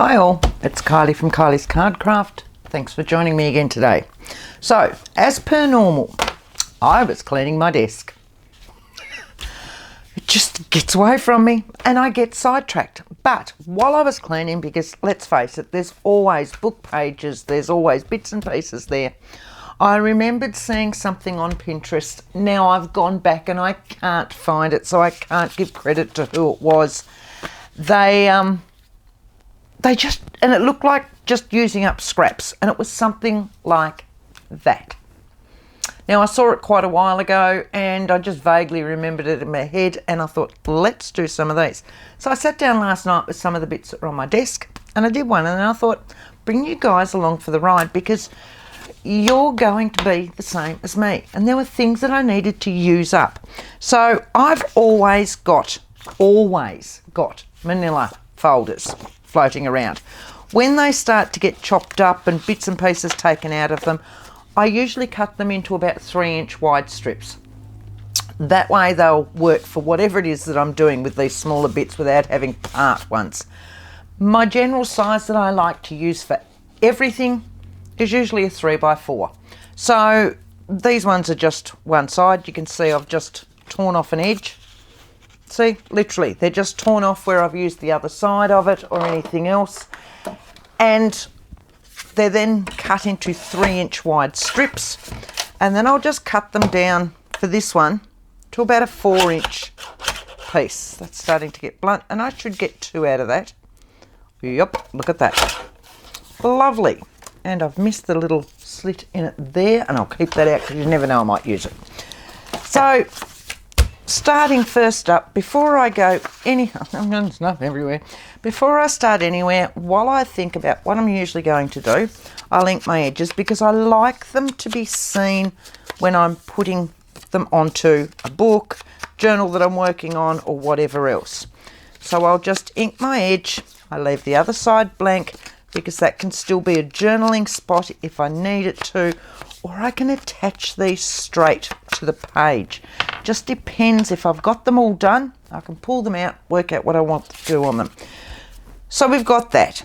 Hi all, it's Kylie from Kylie's Cardcraft. Thanks for joining me again today. So, as per normal, I was cleaning my desk. It just gets away from me and I get sidetracked. But while I was cleaning, because let's face it, there's always book pages, there's always bits and pieces there, I remembered seeing something on Pinterest. Now I've gone back and I can't find it, so I can't give credit to who it was. They just, and it looked like just using up scraps, and it was something like that. Now I saw it quite a while ago and I just vaguely remembered it in my head, and I thought, let's do some of these. So I sat down last night with some of the bits that were on my desk and I did one, and then I thought, bring you guys along for the ride because you're going to be the same as me. And there were things that I needed to use up. So I've always got manila folders floating around. When they start to get chopped up and bits and pieces taken out of them, I usually cut them into about 3-inch wide strips. That way they'll work for whatever it is that I'm doing with these smaller bits without having part ones. My general size that I like to use for everything is usually a 3x4. So these ones are just one side. You can see I've just torn off an edge. See, literally, they're just torn off where I've used the other side of it or anything else. And they're then cut into 3-inch wide strips. And then I'll just cut them down for this one to about a 4-inch piece. That's starting to get blunt, and I should get 2 out of that. Yep, look at that. Lovely. And I've missed the little slit in it there, and I'll keep that out because you never know, I might use it. So, starting first up, before I go there's nothing everywhere. Before I start anywhere, while I think about what I'm usually going to do, I'll ink my edges because I like them to be seen when I'm putting them onto a book, journal that I'm working on, or whatever else. So I'll just ink my edge. I leave the other side blank because that can still be a journaling spot if I need it to, or I can attach these straight to the page. Just depends. If I've got them all done, I can pull them out, work out what I want to do on them. So we've got that.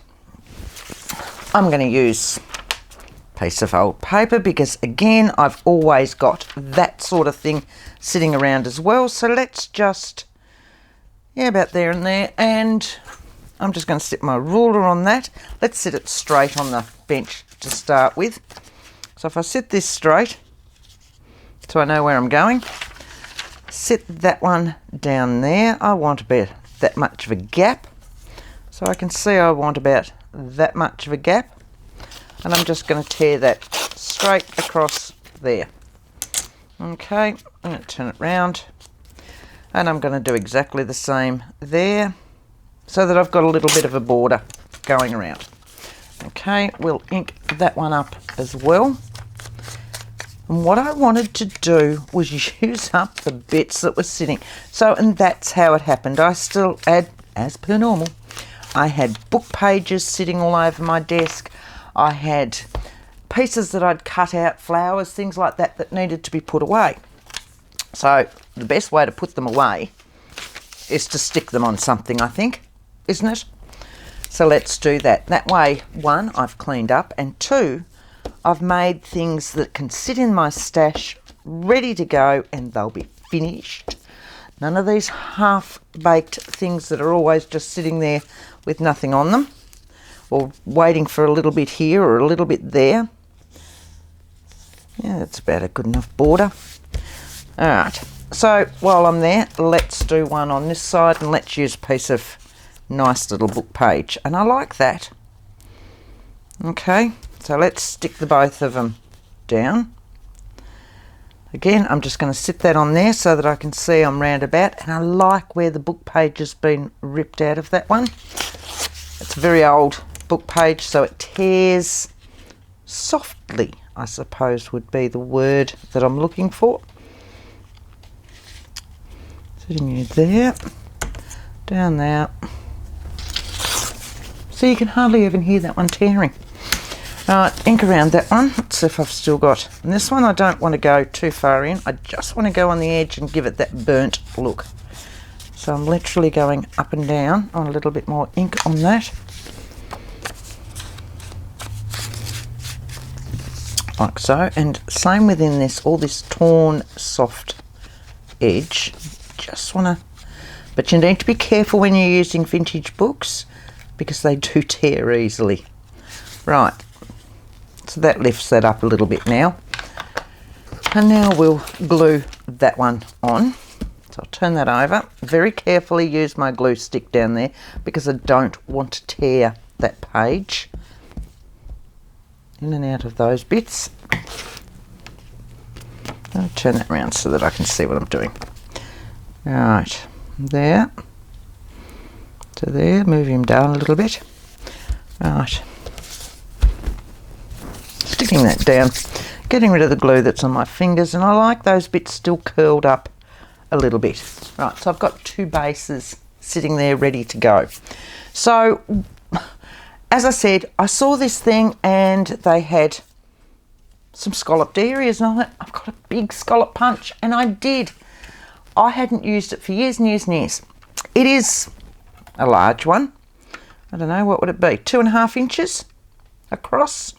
I'm going to use a piece of old paper because, again, I've always got that sort of thing sitting around as well. So let's just, about there and there, and I'm just going to stick my ruler on that. Let's sit it straight on the bench to start with. So if I sit this straight, so I know where I'm going, sit that one down there. I want about that much of a gap. So I can see I want about that much of a gap. And I'm just going to tear that straight across there. Okay, I'm going to turn it round. And I'm going to do exactly the same there, so that I've got a little bit of a border going around. Okay, we'll ink that one up as well. And what I wanted to do was use up the bits that were sitting. So, and that's how it happened. I still had, as per normal, I had book pages sitting all over my desk. I had pieces that I'd cut out, flowers, things like that that needed to be put away. So the best way to put them away is to stick them on something, I think, isn't it? So let's do that. That way, 1, I've cleaned up, and 2, I've made things that can sit in my stash, ready to go, and they'll be finished. None of these half-baked things that are always just sitting there with nothing on them, or waiting for a little bit here or a little bit there. Yeah, that's about a good enough border. All right, so while I'm there, let's do one on this side, and let's use a piece of nice little book page, and I like that. Okay, so let's stick the both of them down. Again, I'm just going to sit that on there so that I can see I'm round about, and I like where the book page has been ripped out of that one. It's a very old book page, so it tears softly, I suppose would be the word that I'm looking for. Sitting you there, down there. So you can hardly even hear that one tearing. Ink around that one. Let's see if I've still got. And this one I don't want to go too far in. I just want to go on the edge and give it that burnt look. So I'm literally going up and down on a little bit more ink on that. like so. And same within this, all this torn soft edge. Just want to, but you need to be careful when you're using vintage books because they do tear easily. Right, so that lifts that up a little bit now. And now we'll glue that one on. So I'll turn that over. Very carefully use my glue stick down there because I don't want to tear that page. In and out of those bits. I'll turn that around so that I can see what I'm doing. Right, there. To there, move him down a little bit. Right. Sticking that down. Getting rid of the glue that's on my fingers, and I like those bits still curled up a little bit. Right, so I've got 2 bases sitting there ready to go. So, as I said, I saw this thing and they had some scalloped areas, and I thought, I've got a big scallop punch, and I did. I hadn't used it for years and years and years. It is a large one. I don't know, what would it be? 2.5 inches across.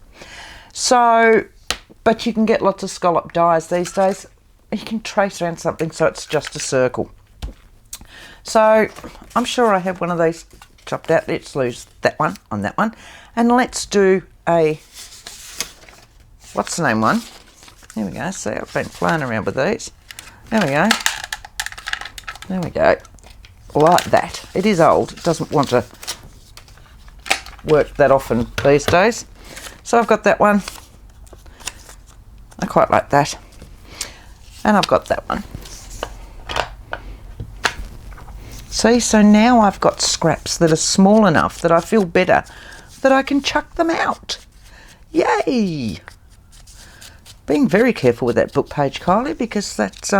So, but you can get lots of scallop dies these days. You can trace around something so it's just a circle. So I'm sure I have one of these chopped out. Let's lose that one on that one. And let's do a, what's the name one? There we go. See, I've been playing around with these. There we go. There we go. Like that. It is old. It doesn't want to work that often these days. So I've got that one. I quite like that. And I've got that one. See, so now I've got scraps that are small enough that I feel better that I can chuck them out. Yay! Being very careful with that book page, Kylie, because that's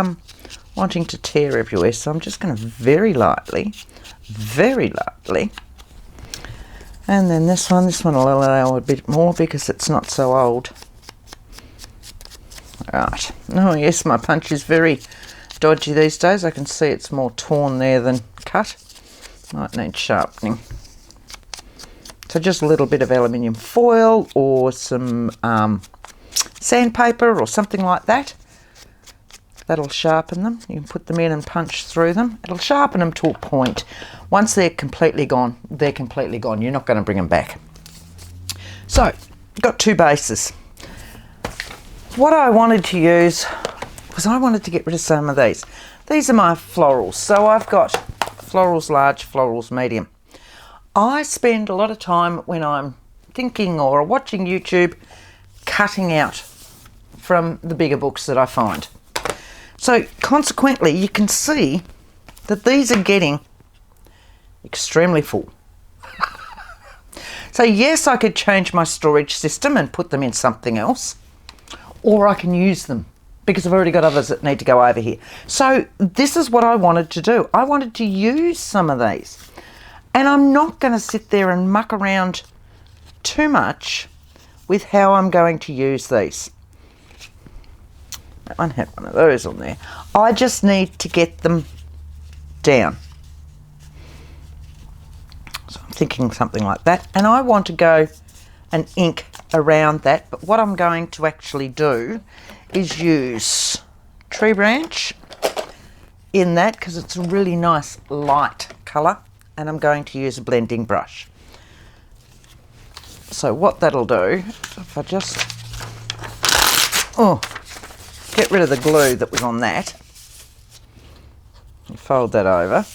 wanting to tear everywhere. So I'm just going to very lightly, and then this one will allow a bit more because it's not so old. Right. Oh yes, my punch is very dodgy these days. I can see it's more torn there than cut. Might need sharpening. So just a little bit of aluminium foil or some sandpaper or something like that. That'll sharpen them. You can put them in and punch through them. It'll sharpen them to a point. Once they're completely gone, they're completely gone. You're not going to bring them back. So, I've got 2 bases. What I wanted to use was I wanted to get rid of some of these. These are my florals. So I've got florals large, florals medium. I spend a lot of time when I'm thinking or watching YouTube cutting out from the bigger books that I find. So consequently, you can see that these are getting extremely full. So yes, I could change my storage system and put them in something else, or I can use them because I've already got others that need to go over here. So this is what I wanted to do. I wanted to use some of these, and I'm not going to sit there and muck around too much with how I'm going to use these. That one had one of those on there. I just need to get them down. So I'm thinking something like that. And I want to go and ink around that. But what I'm going to actually do is use tree branch in that because it's a really nice light colour. And I'm going to use a blending brush. So what that'll do, if I just get rid of the glue that was on that, and fold that over,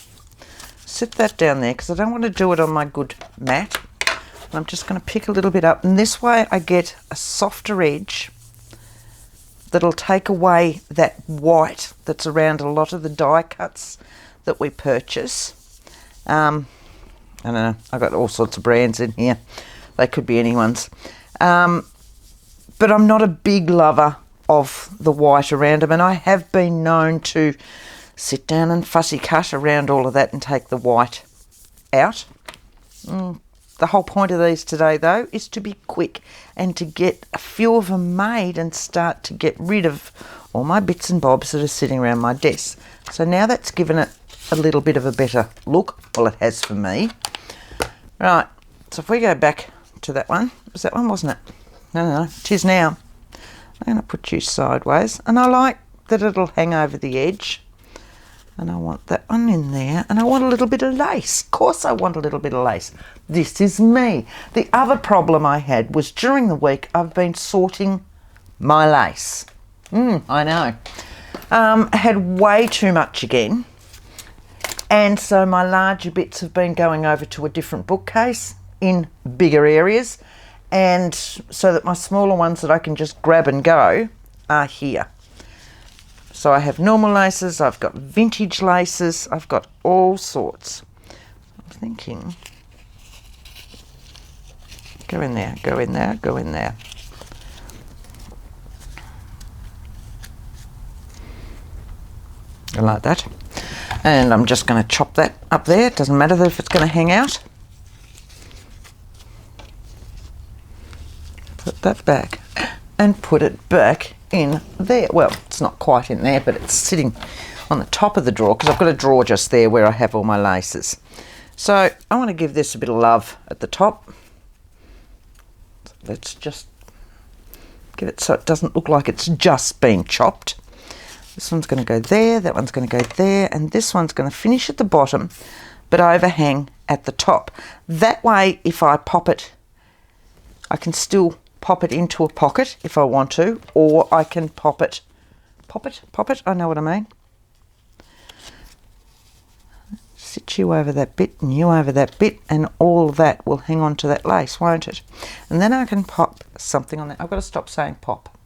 sit that down there because I don't want to do it on my good mat. And I'm just going to pick a little bit up, and this way I get a softer edge that'll take away that white that's around a lot of the die cuts that we purchase. I don't know, I've got all sorts of brands in here. They could be anyone's. But I'm not a big lover of the white around them, and I have been known to sit down and fussy cut around all of that and take the white out. The whole point of these today, though, is to be quick and to get a few of them made and start to get rid of all my bits and bobs that are sitting around my desk. So now that's given it a little bit of a better look. Well, it has for me. Right, so if we go back to that one, it was that one, wasn't it? No, it is now. I'm going to put you sideways, and I like that it'll hang over the edge. And I want that one in there, and I want a little bit of lace. Of course I want a little bit of lace. This is me. The other problem I had was during the week I've been sorting my lace. I know. I had way too much again, and so my larger bits have been going over to a different bookcase in bigger areas, and so that my smaller ones that I can just grab and go are here. So I have normal laces, I've got vintage laces, I've got all sorts. I'm thinking, go in there, go in there, go in there. I like that. And I'm just going to chop that up there. It doesn't matter if it's going to hang out. Put that back and put it back in there. Well, it's not quite in there, but it's sitting on the top of the drawer because I've got a drawer just there where I have all my laces. So I want to give this a bit of love at the top. So let's just give it so it doesn't look like it's just been chopped. This one's going to go there, that one's going to go there, and this one's going to finish at the bottom but overhang at the top. That way, if I pop it, I can still pop it into a pocket if I want to, or I can pop it, I know what I mean. Sit you over that bit and you over that bit, and all that will hang on to that lace, won't it? And then I can pop something on there. I've got to stop saying pop.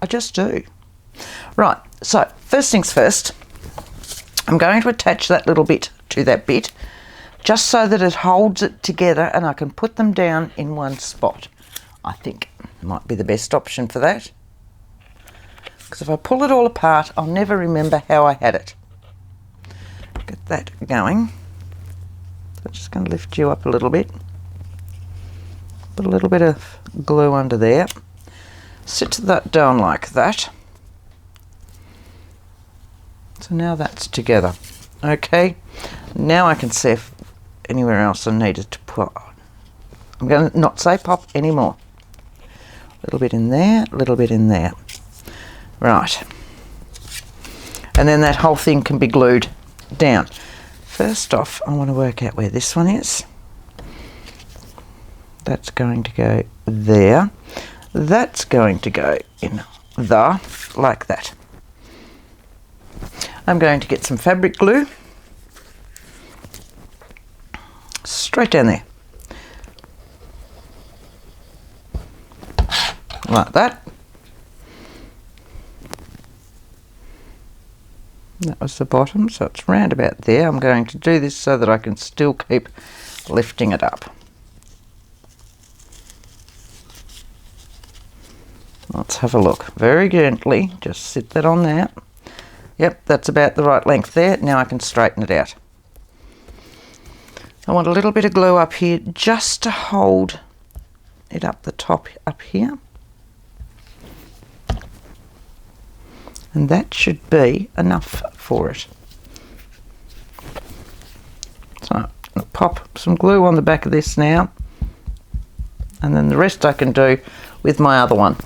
I just do. Right, so first things first, I'm going to attach that little bit to that bit just so that it holds it together and I can put them down in one spot. I think might be the best option for that, because if I pull it all apart I'll never remember how I had it. Get that going. So I'm just going to lift you up a little bit, put a little bit of glue under there, sit that down like that. So now that's together. Okay, now I can see if anywhere else I needed to put. I'm going to not say pop anymore. A little bit in there, a little bit in there. Right. And then that whole thing can be glued down. First off, I want to work out where this one is. That's going to go there. That's going to go in there, like that. I'm going to get some fabric glue. Straight down there. Like that. That was the bottom, so it's round about there. I'm going to do this so that I can still keep lifting it up. Let's have a look. Very gently, just sit that on there. Yep, that's about the right length there. Now I can straighten it out. I want a little bit of glue up here just to hold it up the top up here. And that should be enough for it. So I'm going to pop some glue on the back of this now, and then the rest I can do with my other one.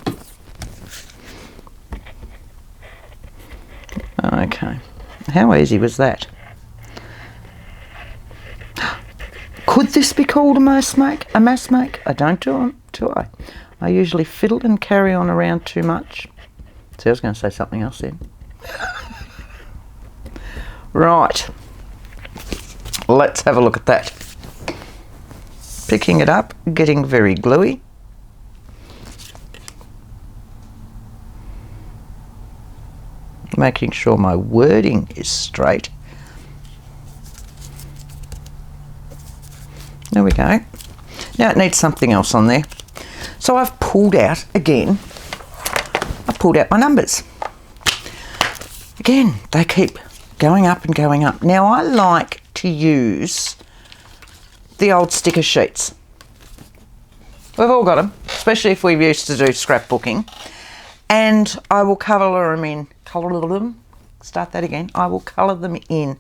Okay, how easy was that? Could this be called a mass make? I don't do them, do I? I usually fiddle and carry on around too much. See, I was going to say something else then. Right. Let's have a look at that. Picking it up, getting very gluey. Making sure my wording is straight. There we go. Now it needs something else on there. So I've pulled out, again, I've pulled out my numbers. Again, they keep going up and going up. Now I like to use the old sticker sheets. We've all got them, especially if we used to do scrapbooking. And I will colour them in, I will colour them in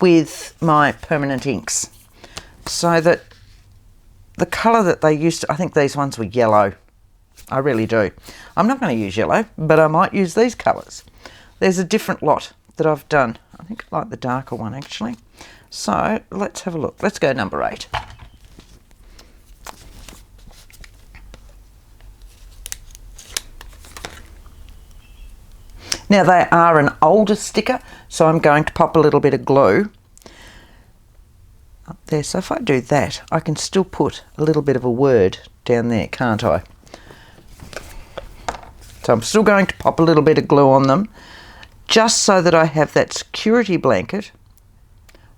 with my permanent inks, so that the colour that they used to, I think these ones were yellow, I really do. I'm not going to use yellow, but I might use these colours. There's a different lot that I've done. I think I like the darker one actually. So let's have a look. Let's go number 8. Now they are an older sticker, so I'm going to pop a little bit of glue up there. So if I do that, I can still put a little bit of a word down there, can't I? So I'm still going to pop a little bit of glue on them, just so that I have that security blanket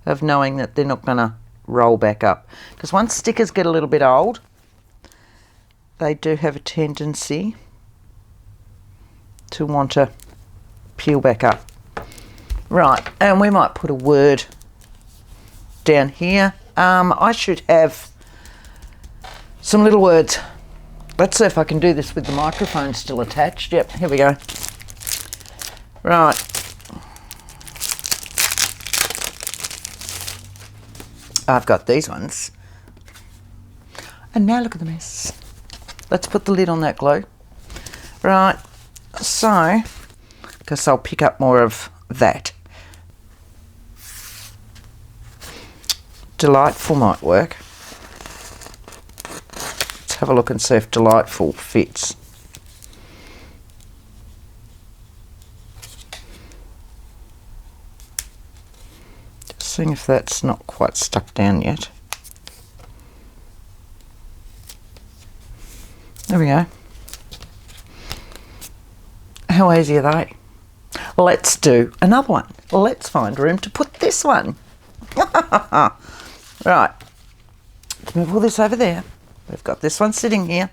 of knowing that they're not going to roll back up. Because once stickers get a little bit old, they do have a tendency to want to peel back up. Right, and we might put a word down here. I should have some little words. Let's see if I can do this with the microphone still attached. Yep, here we go. Right. I've got these ones. And now look at the mess. Let's put the lid on that glue. Right, so, because I'll pick up more of that. Delightful might work. Let's have a look and see if delightful fits. Just seeing if that's not quite stuck down yet. There we go. How easy are they? Let's do another one. Let's find room to put this one. Right. Let's move all this over there. We've got this one sitting here.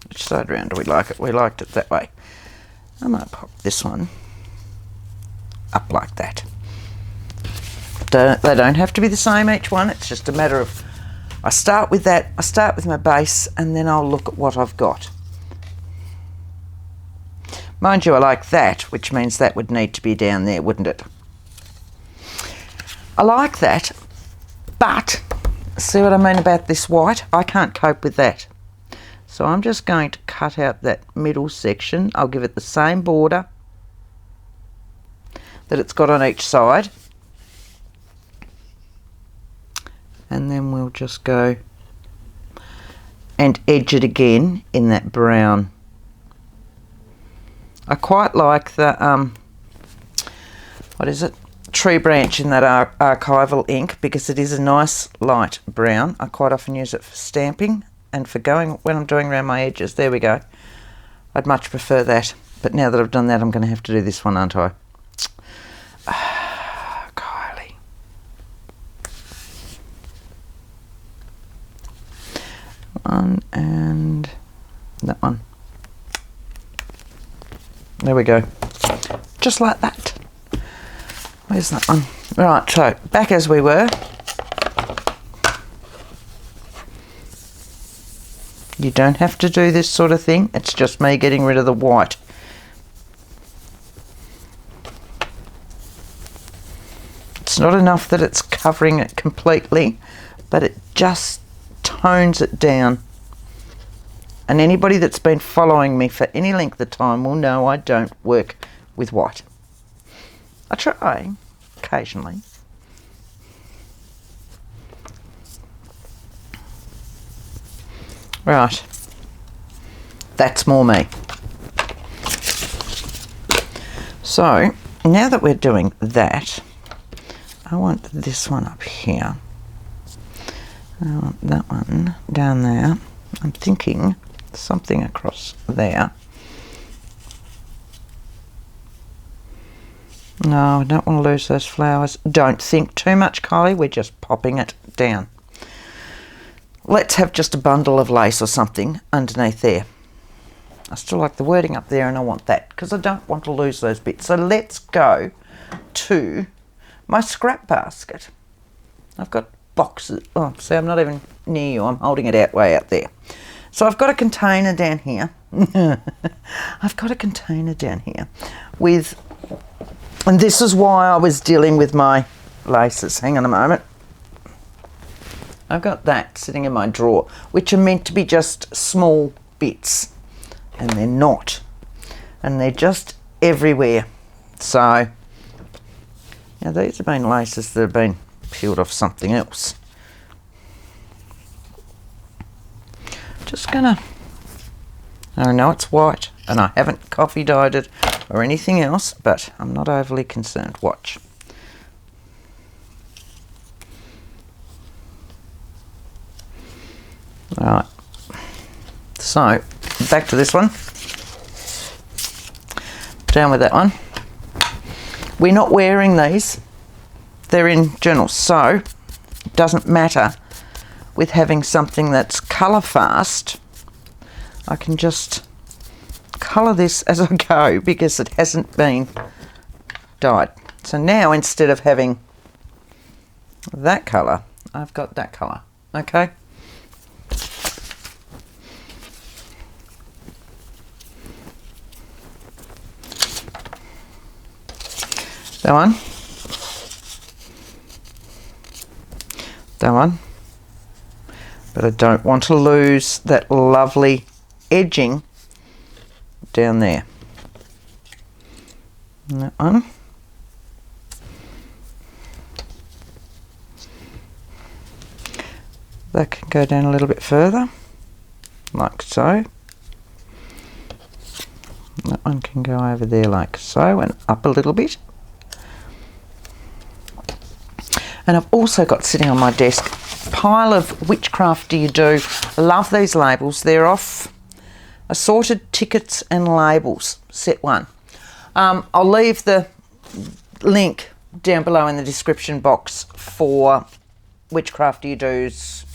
Which side round do we like it? We liked it that way. I might pop this one up like that. They don't have to be the same each one. It's just a matter of, I start with that, I start with my base, and then I'll look at what I've got. Mind you, I like that, which means that would need to be down there, wouldn't it? I like that, but see what I mean about this white? I can't cope with that. So I'm just going to cut out that middle section. I'll give it the same border that it's got on each side. And then we'll just go and edge it again in that brown. I quite like the, what is it? Tree branch in that archival ink, because it is a nice light brown. I quite often use it for stamping and for going when I'm doing around my edges. There we go. I'd much prefer that. But now that I've done that, I'm going to have to do this one, aren't I? Kylie. One and that one. There we go. Just like that. Where's that one? Right, so back as we were. You don't have to do this sort of thing. It's just me getting rid of the white. It's not enough that it's covering it completely, but it just tones it down. And anybody that's been following me for any length of time will know I don't work with white. I try occasionally. Right, that's more me. So now that we're doing that, I want this one up here. I want that one down there. I'm thinking something across there. No, I don't want to lose those flowers. Don't think too much, Kylie. We're just popping it down. Let's have just a bundle of lace or something underneath there. I still like the wording up there, and I want that because I don't want to lose those bits. So let's go to my scrap basket. I've got boxes. Oh, see, I'm not even near you. I'm holding it out way out there. So I've got a container down here. I've got a container down here with... And this is why I was dealing with my laces. Hang on a moment. I've got that sitting in my drawer, which are meant to be just small bits, and they're not, and they're just everywhere. So now these have been laces that have been peeled off something else. Just gonna, I know it's white and I haven't coffee dyed it or anything else, but I'm not overly concerned. Watch. Alright, so back to this one. Down with that one. We're not wearing these, they're in journals, so it doesn't matter with having something that's colour fast. I can just colour this as I go because it hasn't been dyed. So now instead of having that colour, I've got that colour, okay? That one. That one. But I don't want to lose that lovely edging down there. And that one. That can go down a little bit further, like so. That one can go over there like so and up a little bit. And I've also got sitting on my desk a pile of Which Craft Do You Do. I love these labels. They're off Assorted Tickets and Labels, set 1. I'll leave the link down below in the description box for Which Craft Do You Do's,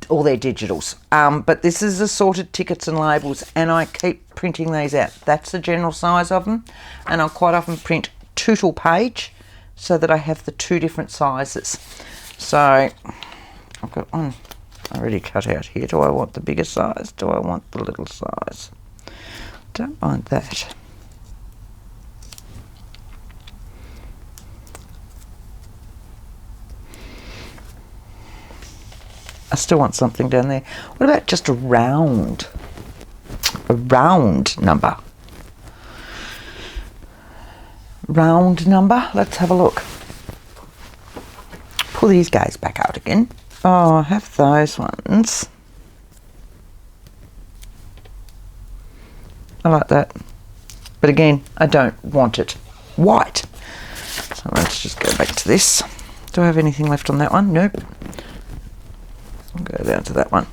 all their digitals. But this is Assorted Tickets and Labels, and I keep printing these out. That's the general size of them, and I'll quite often print total page so that I have the 2 different sizes. So I've got one already cut out here. Do I want the bigger size? Do I want the little size? Don't mind that. I still want something down there. What about just a round number? Round number, let's have a look. Pull these guys back out again. Oh, I have those ones. I like that. But again, I don't want it white. So let's just go back to this. Do I have anything left on that one? Nope. I'll go down to that one.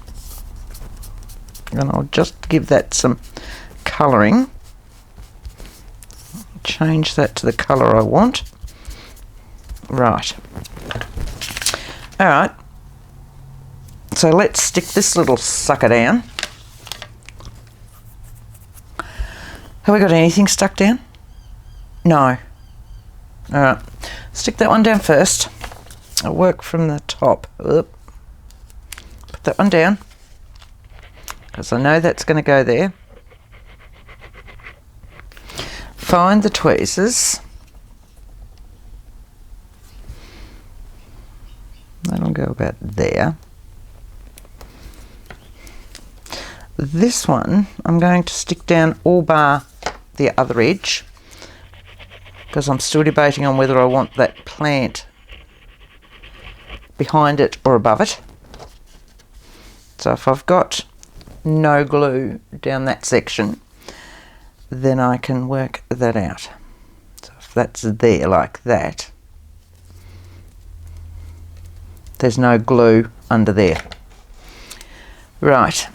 And I'll just give that some colouring. Change that to the colour I want. Right. Alright. So let's stick this little sucker down. Have we got anything stuck down? No. Alright. Stick that one down first. I'll work from the top. Oop. Put that one down, because I know that's going to go there. Find the tweezers. That'll go about there. This one I'm going to stick down all bar the other edge, because I'm still debating on whether I want that plant behind it or above it. So if I've got no glue down that section, then I can work that out. So if that's there like that, there's no glue under there. Right,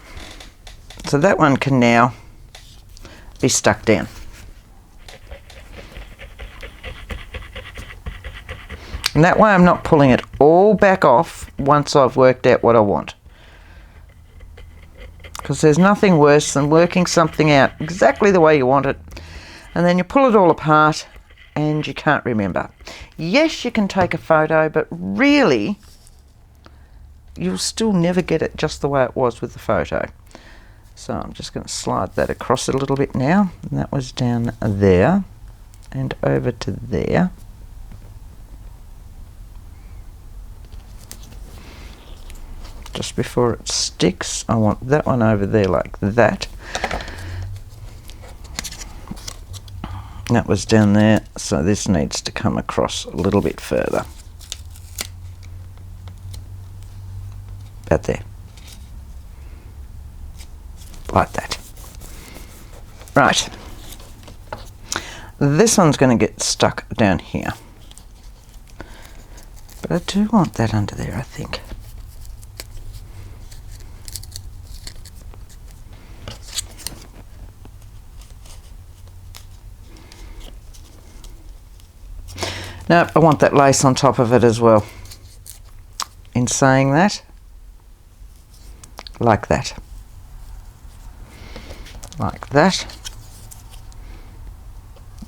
so that one can now be stuck down. And that way I'm not pulling it all back off once I've worked out what I want. Because there's nothing worse than working something out exactly the way you want it, and then you pull it all apart and you can't remember. Yes, you can take a photo, but really you'll still never get it just the way it was with the photo. So I'm just going to slide that across a little bit now, and that was down there and over to there. Just before it sticks. I want that one over there like that. That was down there, so this needs to come across a little bit further. About there. Like that. Right. This one's going to get stuck down here. But I do want that under there, I think. No, I want that lace on top of it as well. In saying that, like that. Like that.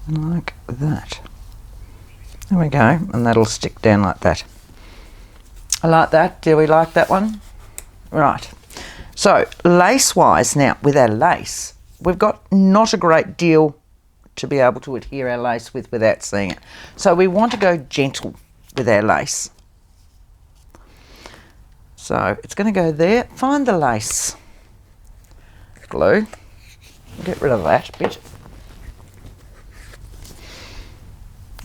And like that. There we go, and that'll stick down like that. I like that. Do we like that one? Right. So, lace-wise now, with our lace, we've got not a great deal to be able to adhere our lace with without seeing it. So we want to go gentle with our lace. So it's going to go there. Find the lace glue. Get rid of that bit.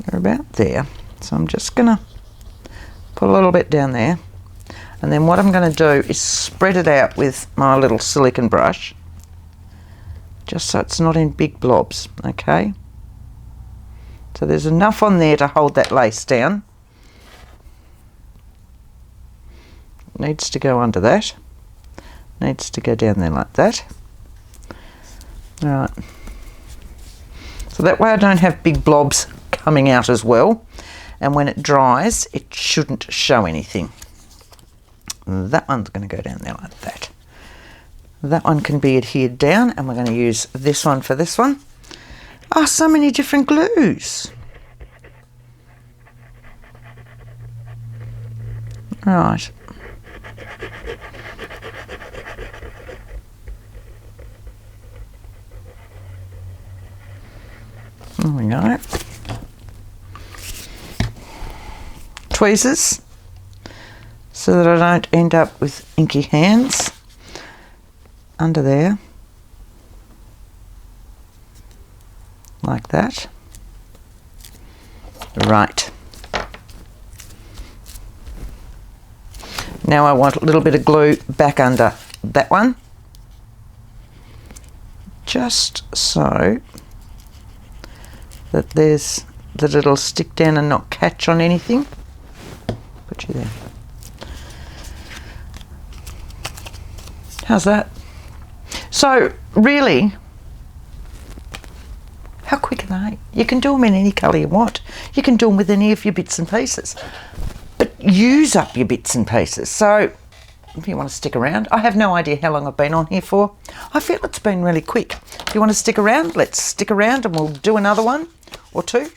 They're about there. So I'm just going to put a little bit down there. And then what I'm going to do is spread it out with my little silicone brush. Just so it's not in big blobs, okay? So there's enough on there to hold that lace down. Needs to go under that. Needs to go down there like that. Right. So that way I don't have big blobs coming out as well. And when it dries, it shouldn't show anything. That one's going to go down there like that. That one can be adhered down, and we're going to use this one for this one. Oh, so many different glues. Right. There we go. Tweezers, so that I don't end up with inky hands. Under there, like that. Right. Now I want a little bit of glue back under that one, just so that it'll stick down and not catch on anything. Put you there. How's that? So, really, how quick are they? You can do them in any colour you want. You can do them with any of your bits and pieces. But use up your bits and pieces. So, if you want to stick around, I have no idea how long I've been on here for. I feel it's been really quick. If you want to stick around, let's stick around and we'll do another one or two.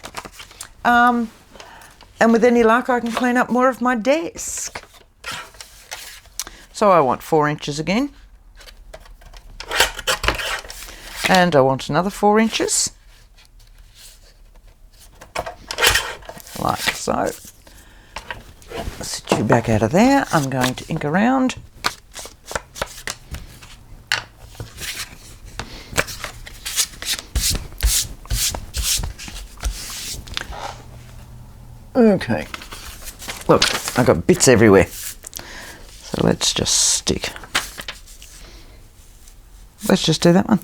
And with any luck, I can clean up more of my desk. So I want 4 inches again. And I want another 4 inches, like so. Sit you back out of there. I'm going to ink around. Okay. Look, I've got bits everywhere. So let's just stick. Let's just do that one.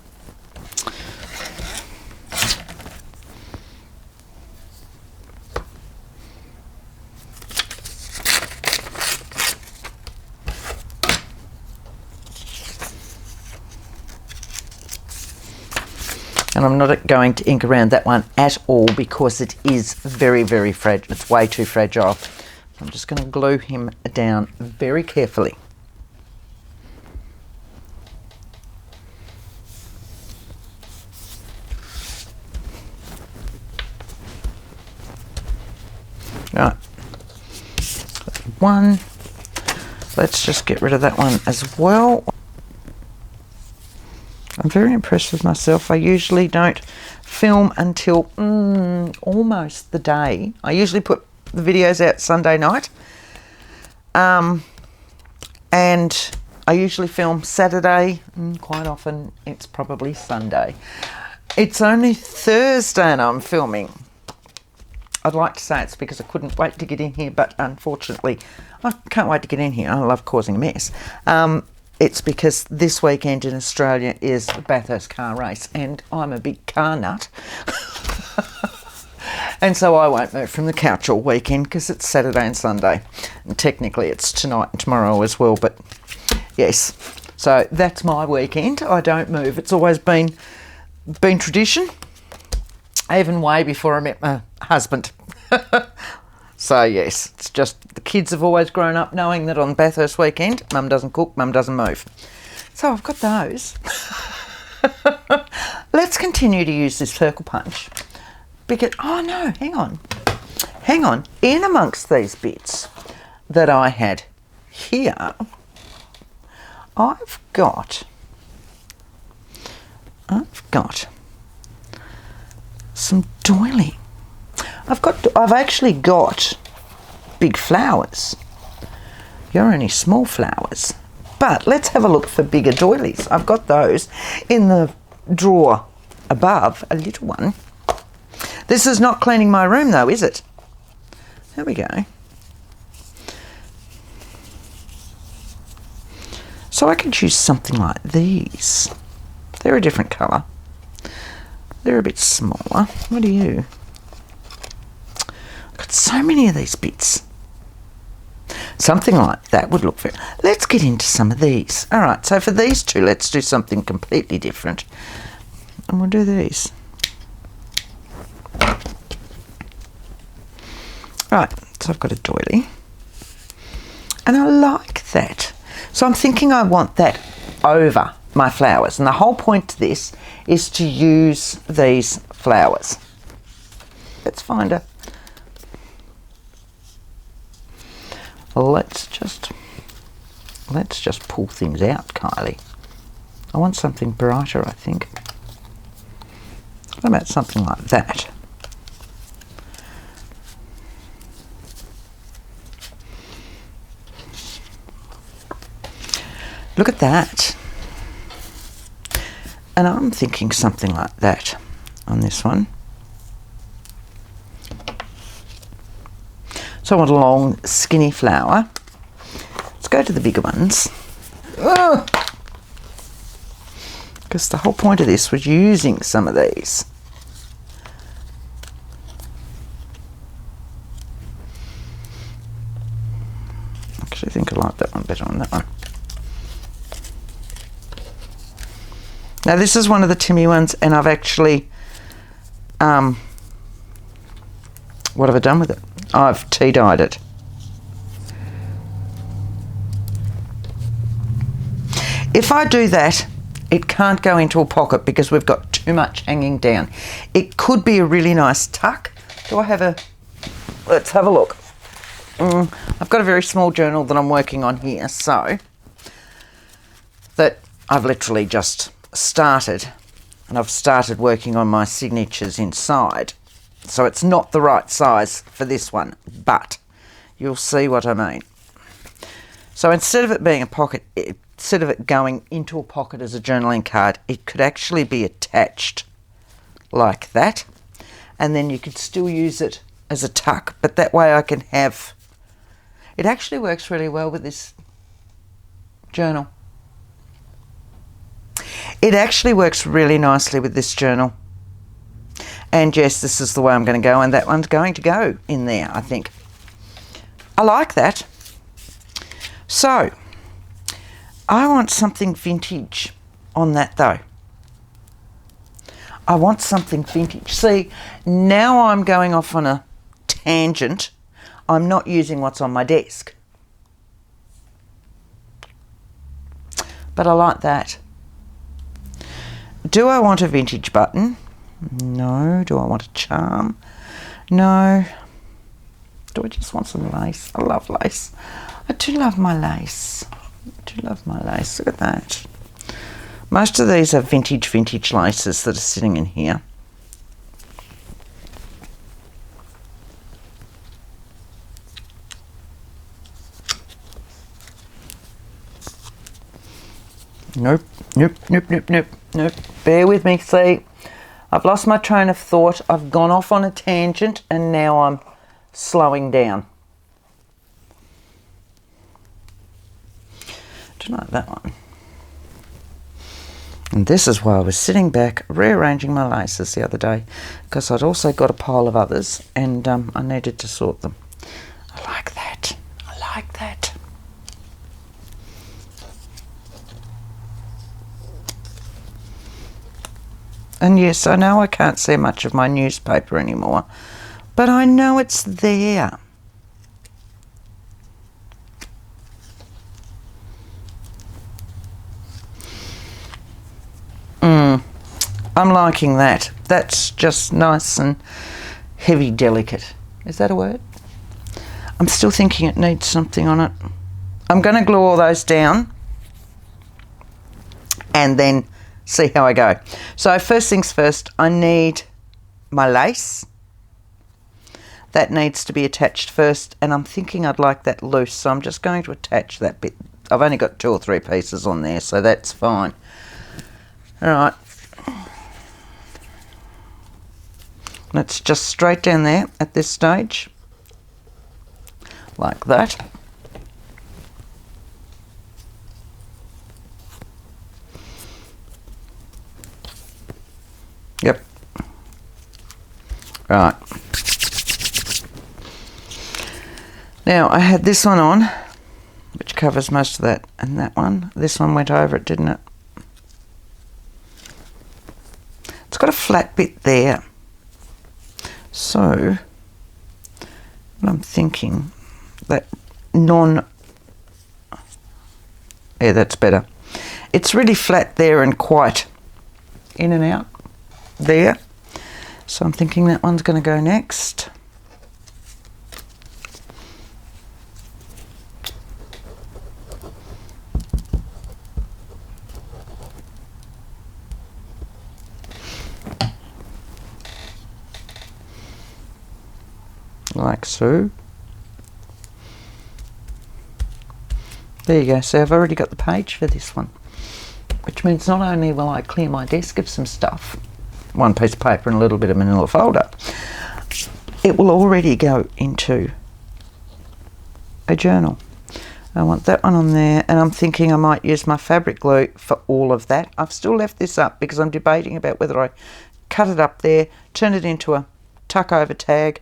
And I'm not going to ink around that one at all because it is very, very fragile. It's way too fragile. I'm just going to glue him down very carefully. Right. One. Let's just get rid of that one as well. I'm very impressed with myself. I usually don't film until almost the day. I usually put the videos out Sunday night. And I usually film Saturday, quite often it's probably Sunday. It's only Thursday and I'm filming. I'd like to say it's because I couldn't wait to get in here, but unfortunately, I can't wait to get in here. I love causing a mess. It's because this weekend in Australia is the Bathurst car race, and I'm a big car nut. And so I won't move from the couch all weekend because it's Saturday and Sunday. And technically it's tonight and tomorrow as well, but yes. So that's my weekend. I don't move. It's always been tradition, even way before I met my husband. So yes, it's just the kids have always grown up knowing that on Bathurst weekend, Mum doesn't cook, Mum doesn't move. So I've got those. Let's continue to use this circle punch. Because, oh no, hang on. In amongst these bits that I had here, I've got some doily. I've actually got big flowers. You're only small flowers. But let's have a look for bigger doilies. I've got those in the drawer above, a little one. This is not cleaning my room though, is it? There we go. So I could use something like these. They're a different colour. They're a bit smaller. What are you? I've got so many of these bits. Something like that would look very... Let's get into some of these. All right, so for these two, let's do something completely different. And we'll do these. Right, so I've got a doily. And I like that. So I'm thinking I want that over my flowers. And the whole point to this is to use these flowers. Let's find a... Let's just pull things out, Kylie. I want something brighter, I think. What about something like that? Look at that. And I'm thinking something like that on this one. So I want a long, skinny flower. Let's go to the bigger ones. Because the whole point of this was using some of these. I actually think I like that one better on that one. Now this is one of the Timmy ones, and I've actually, what have I done with it? I've tea-dyed it. If I do that, it can't go into a pocket because we've got too much hanging down. It could be a really nice tuck. Do I have a... Let's have a look. I've got a very small journal that I'm working on here, so that I've literally just started, and I've started working on my signatures inside, so it's not the right size for this one, but you'll see what I mean. So instead of it being a pocket, instead of it going into a pocket as a journaling card, it could actually be attached like that, and then you could still use it as a tuck, but that way I can have... It actually works really well with this journal. It actually works really nicely with this journal. And yes, this is the way I'm going to go, and that one's going to go in there, I think. I like that. So, I want something vintage on that though. I want something vintage. See, now I'm going off on a tangent. I'm not using what's on my desk. But I like that. Do I want a vintage button? No. Do I want a charm? No. Do I just want some lace? I love lace. I do love my lace. I do love my lace. Look at that. Most of these are vintage laces that are sitting in here. Nope, nope, nope, nope, nope, nope. Bear with me, see. I've lost my train of thought. I've gone off on a tangent and now I'm slowing down. Do you like that one? And this is why I was sitting back rearranging my laces the other day, because I'd also got a pile of others and I needed to sort them. I like that. I like that. And yes, I know I can't see much of my newspaper anymore, but I know it's there. I'm liking that. That's just nice and heavy, delicate. Is that a word? I'm still thinking it needs something on it. I'm going to glue all those down and then see how I go. So first things first, I need my lace. That needs to be attached first, and I'm thinking I'd like that loose, so I'm just going to attach that bit. I've only got 2 or 3 pieces on there, so that's fine. All right. It's just straight down there at this stage, like that. Yep. Right. Now I had this one on, which covers most of that, and that one. This one went over it, didn't it? It's got a flat bit there. So, what I'm thinking, that yeah, that's better. It's really flat there and quite in and out there. So I'm thinking that one's going to go next. Like so. There you go. So I've already got the page for this one, which means not only will I clear my desk of some stuff, one piece of paper and a little bit of manila folder, it will already go into a journal. I want that one on there, and I'm thinking I might use my fabric glue for all of that. I've still left this up because I'm debating about whether I cut it up there, turn it into a tuck over tag,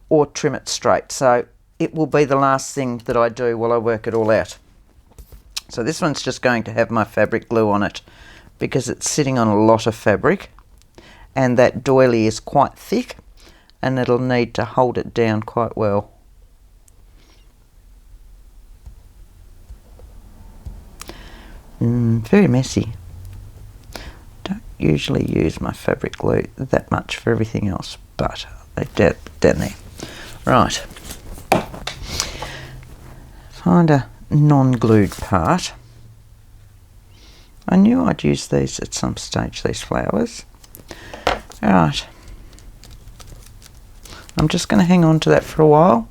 or trim it straight. So it will be the last thing that I do while I work it all out. So this one's just going to have my fabric glue on it because it's sitting on a lot of fabric, and that doily is quite thick and it'll need to hold it down quite well. Very messy. Don't usually use my fabric glue that much for everything else, but they're down there. Right, find a non-glued part. I knew I'd use these at some stage, these flowers. Right, I'm just going to hang on to that for a while.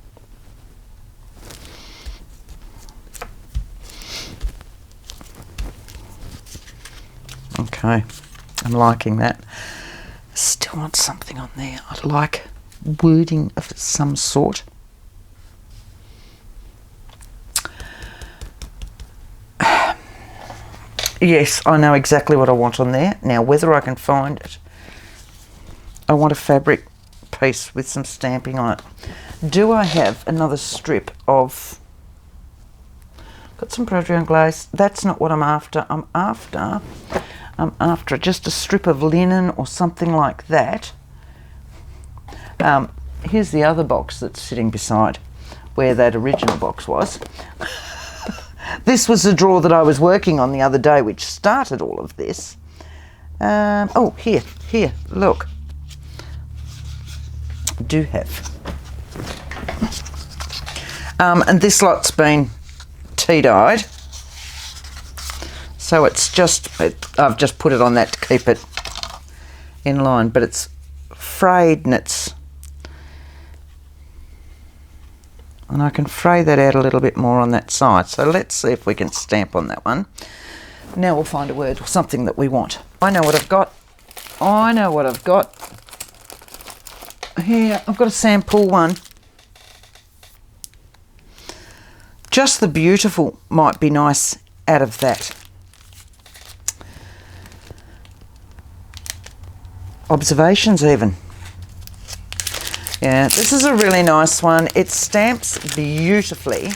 Okay, I'm liking that. Still want something on there. I'd like wording of some sort. Yes, I know exactly what I want on there. Now, whether I can find it, I want a fabric piece with some stamping on it. Do I have another strip of... Got some Protein glaze. That's not what I'm after. I'm after just a strip of linen or something like that. Here's the other box that's sitting beside where that original box was. This was the drawer that I was working on the other day, which started all of this. Oh, here, look. I do have. And this lot's been tea-dyed. So it's just, I've just put it on that to keep it in line, but it's frayed and I can fray that out a little bit more on that side. So let's see if we can stamp on that one. Now we'll find a word or something that we want. I know what I've got. I know what I've got. Here, I've got a sample one. Just the beautiful might be nice out of that. Observations even. Yeah, this is a really nice one. It stamps beautifully.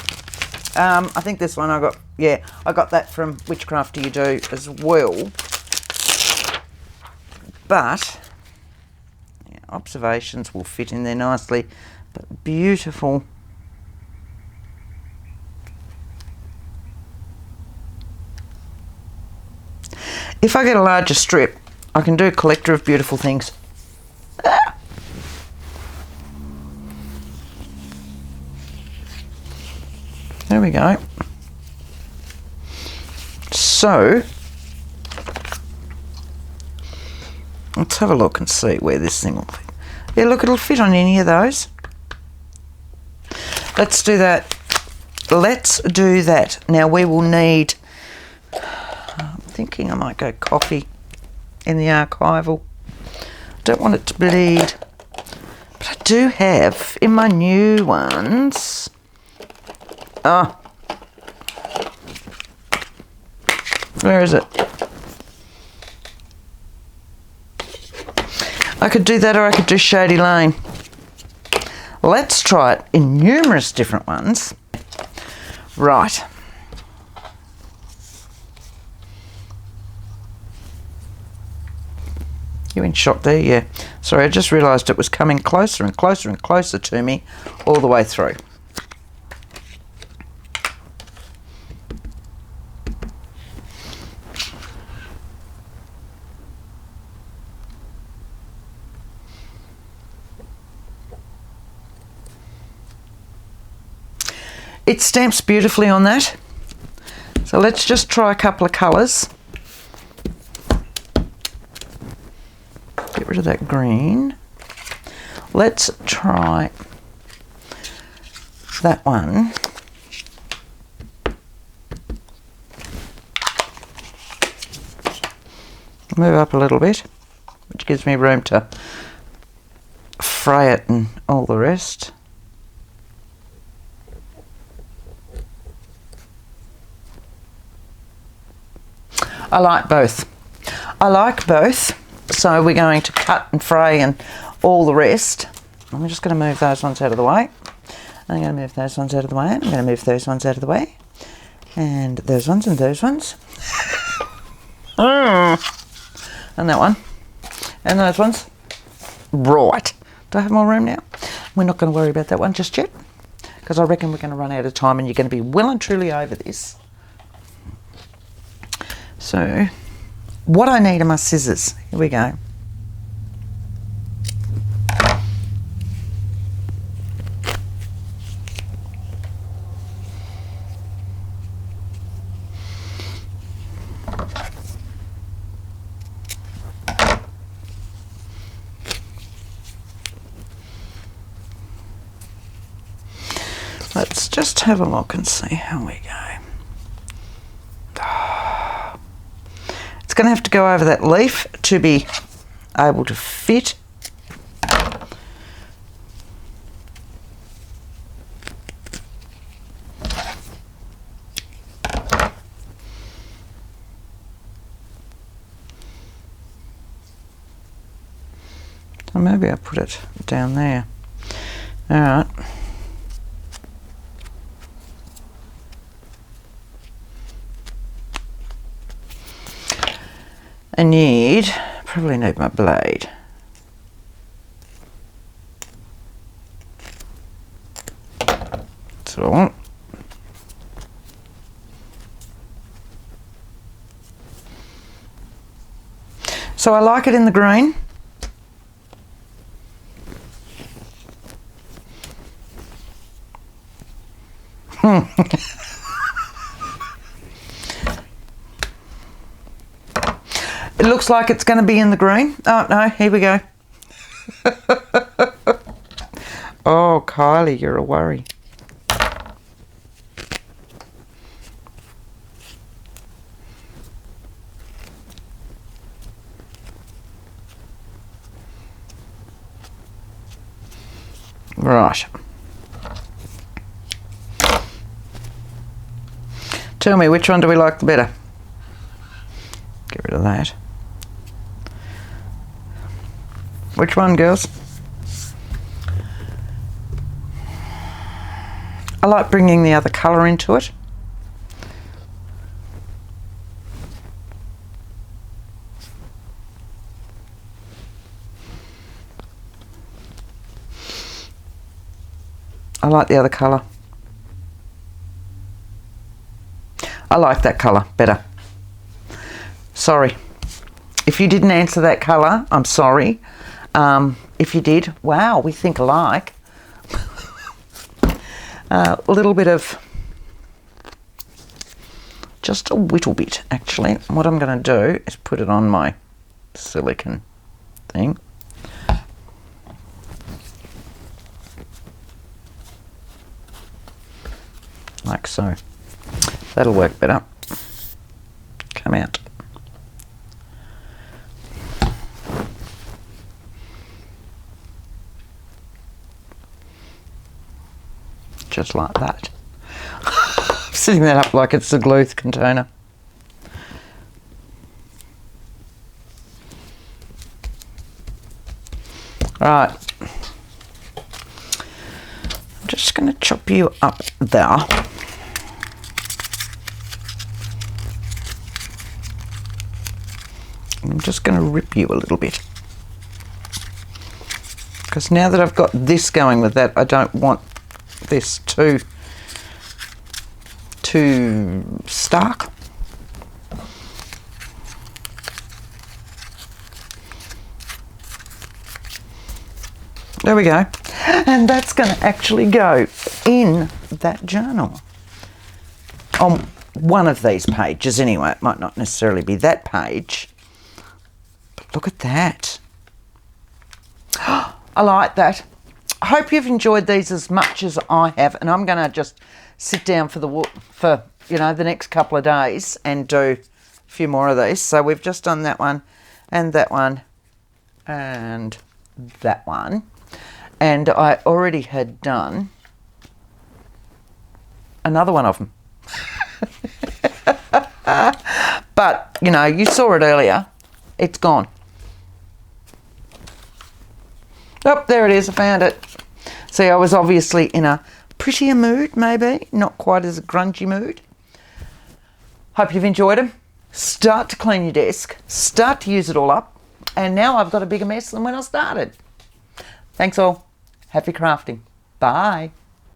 I think this one I got that from Witchcraft Do You Do as well. But yeah, observations will fit in there nicely. But beautiful. If I get a larger strip, I can do a collector of beautiful things. Ah. There we go. So, let's have a look and see where this thing will fit. Yeah, look, it'll fit on any of those. Let's do that. Let's do that. Now we will need, I'm thinking I might go coffee in the archival. Don't want it to bleed. But I do have, in my new ones, where is it? I could do that, or I could do Shady Lane. Let's try it in numerous different ones. Right. You in shot there? Yeah. Sorry, I just realised it was coming closer and closer and closer to me all the way through. It stamps beautifully on that. So let's just try a couple of colours. Get rid of that green. Let's try that one. Move up a little bit, which gives me room to fray it and all the rest. I like both. I like both. So we're going to cut and fray and all the rest. I'm just going to move those ones out of the way. I'm going to move those ones out of the way. I'm going to move those ones out of the way. And those ones and those ones. And that one. And those ones. Right. Do I have more room now? We're not going to worry about that one just yet, because I reckon we're going to run out of time and you're going to be well and truly over this. So, what I need are my scissors. Here we go. Let's just have a look and see how we go. It's going to have to go over that leaf to be able to fit. So maybe I'll put it down there. All right. Probably need my blade. That's what I want. So I like it in the green. It looks like it's going to be in the green. Oh, no, here we go. Oh, Kylie, you're a worry. Right. Tell me, which one do we like the better? Get rid of that. Which one, girls? I like bringing the other colour into it. I like the other colour. I like that colour better. Sorry. If you didn't answer that colour, I'm sorry. If you did, wow, we think alike. A little bit of, just a little bit actually. What I'm going to do is put it on my silicone thing. Like so. That'll work better. Come out. Just like that. I'm sitting that up like it's a glue container. Right. I'm just going to chop you up there. I'm just going to rip you a little bit. Because now that I've got this going with that, I don't want this too stark. There we go. And that's going to actually go in that journal. On one of these pages anyway. It might not necessarily be that page. But look at that. I like that. I hope you've enjoyed these as much as I have, and I'm going to just sit down for the next couple of days and do a few more of these. So we've just done that one and that one and that one, and I already had done another one of them. But you saw it earlier. It's gone. Oh, there it is. I found it. See, I was obviously in a prettier mood, maybe. Not quite as a grungy mood. Hope you've enjoyed them. Start to clean your desk. Start to use it all up. And now I've got a bigger mess than when I started. Thanks all. Happy crafting. Bye.